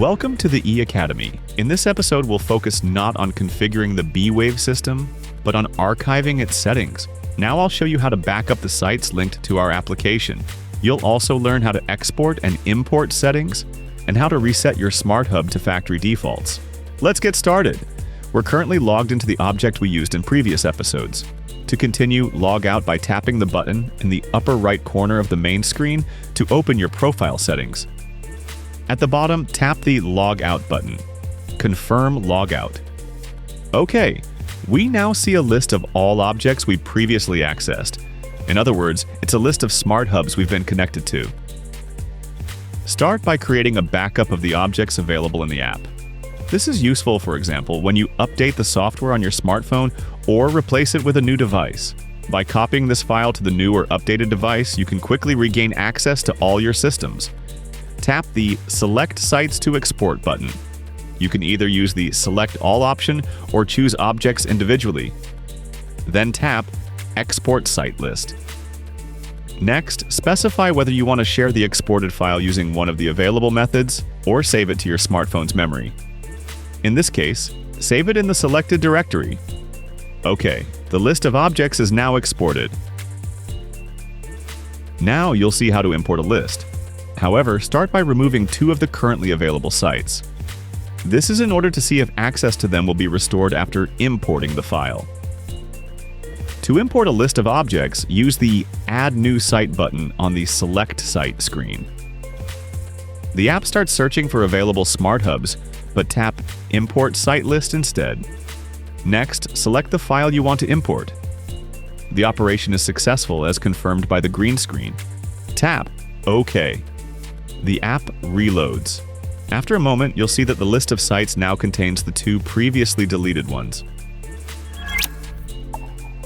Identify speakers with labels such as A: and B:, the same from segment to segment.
A: Welcome to the E-Academy. In this episode, we'll focus not on configuring the B-Wave system, but on archiving its settings. Now I'll show you how to back up the sites linked to our application. You'll also learn how to export and import settings, and how to reset your Smart Hub to factory defaults. Let's get started. We're currently logged into the object we used in previous episodes. To continue, log out by tapping the button in the upper right corner of the main screen to open your profile settings. At the bottom, tap the Log Out button. Confirm logout. Okay, we now see a list of all objects we previously accessed. In other words, it's a list of Smart Hubs we've been connected to. Start by creating a backup of the objects available in the app. This is useful, for example, when you update the software on your smartphone or replace it with a new device. By copying this file to the new or updated device, you can quickly regain access to all your systems. Tap the Select Sites to Export button. You can either use the Select All option or choose objects individually. Then tap Export Site List. Next, specify whether you want to share the exported file using one of the available methods or save it to your smartphone's memory. In this case, save it in the selected directory. Okay, the list of objects is now exported. Now you'll see how to import a list. However, start by removing two of the currently available sites. This is in order to see if access to them will be restored after importing the file. To import a list of objects, use the Add New Site button on the Select Site screen. The app starts searching for available Smart Hubs, but tap Import Site List instead. Next, select the file you want to import. The operation is successful as confirmed by the green screen. Tap OK. The app reloads. After a moment, you'll see that the list of sites now contains the two previously deleted ones.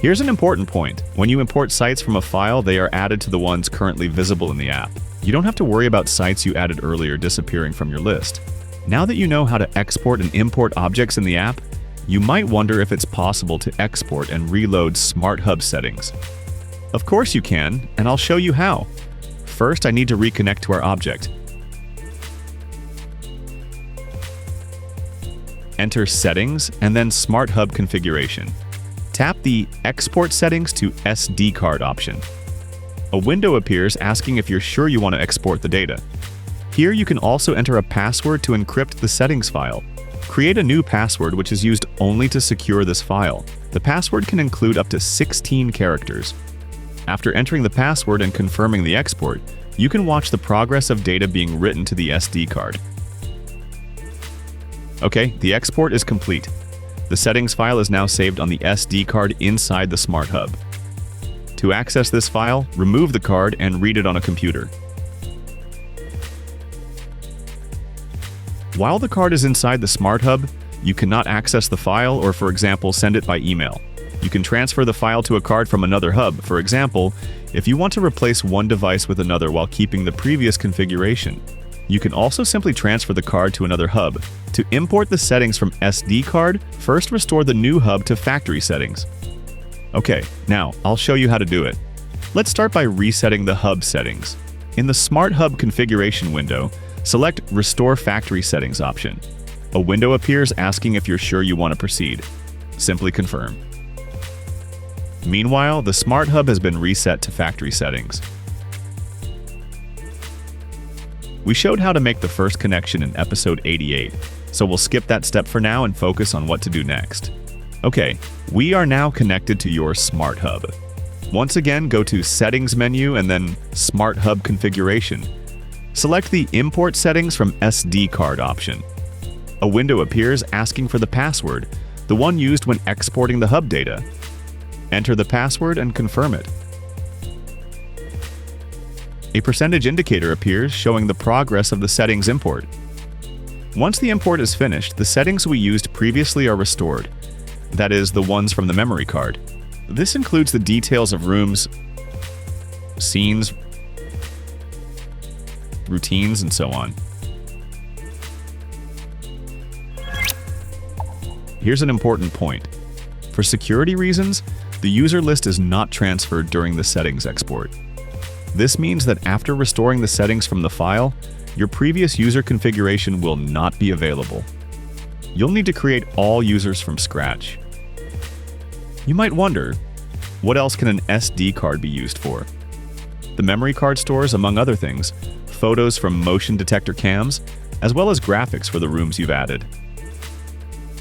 A: Here's an important point. When you import sites from a file, they are added to the ones currently visible in the app. You don't have to worry about sites you added earlier disappearing from your list. Now that you know how to export and import objects in the app, you might wonder if it's possible to export and reload Smart Hub settings. Of course you can, and I'll show you how. First, I need to reconnect to our object. Enter Settings and then Smart Hub Configuration. Tap the Export Settings to SD card option. A window appears asking if you're sure you want to export the data. Here you can also enter a password to encrypt the settings file. Create a new password which is used only to secure this file. The password can include up to 16 characters. After entering the password and confirming the export, you can watch the progress of data being written to the SD card. Okay, the export is complete. The settings file is now saved on the SD card inside the Smart Hub. To access this file, remove the card and read it on a computer. While the card is inside the Smart Hub, you cannot access the file or, for example, send it by email. You can transfer the file to a card from another hub. For example, if you want to replace one device with another while keeping the previous configuration. You can also simply transfer the card to another hub. To import the settings from SD card, first restore the new hub to factory settings. Okay, now I'll show you how to do it. Let's start by resetting the hub settings. In the Smart Hub configuration window, select Restore Factory Settings option. A window appears asking if you're sure you want to proceed. Simply confirm. Meanwhile, the Smart Hub has been reset to factory settings. We showed how to make the first connection in episode 88, so we'll skip that step for now and focus on what to do next. Okay, we are now connected to your Smart Hub. Once again, go to Settings menu and then Smart Hub Configuration. Select the Import Settings from SD card option. A window appears asking for the password, the one used when exporting the hub data. Enter the password and confirm it. A percentage indicator appears showing the progress of the settings import. Once the import is finished, the settings we used previously are restored. That is, the ones from the memory card. This includes the details of rooms, scenes, routines, and so on. Here's an important point. For security reasons, the user list is not transferred during the settings export. This means that after restoring the settings from the file, your previous user configuration will not be available. You'll need to create all users from scratch. You might wonder, what else can an SD card be used for? The memory card stores, among other things, photos from motion detector cams, as well as graphics for the rooms you've added.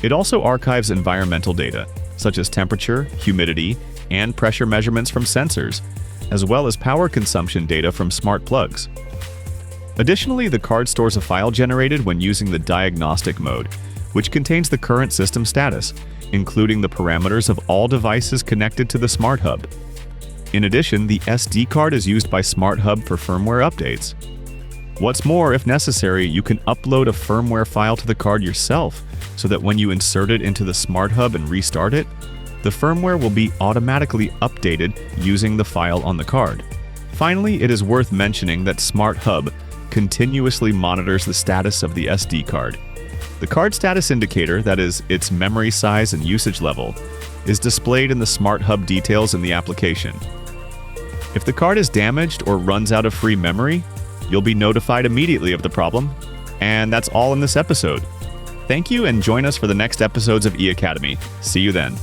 A: It also archives environmental data, such as temperature, humidity, and pressure measurements from sensors, as well as power consumption data from smart plugs. Additionally, the card stores a file generated when using the diagnostic mode, which contains the current system status, including the parameters of all devices connected to the Smart Hub. In addition, the SD card is used by Smart Hub for firmware updates. What's more, if necessary, you can upload a firmware file to the card yourself, so that when you insert it into the Smart Hub and restart it, the firmware will be automatically updated using the file on the card. Finally, it is worth mentioning that Smart Hub continuously monitors the status of the SD card. The card status indicator, that is, its memory size and usage level, is displayed in the Smart Hub details in the application. If the card is damaged or runs out of free memory, you'll be notified immediately of the problem. And that's all in this episode. Thank you, and join us for the next episodes of eAcademy. See you then.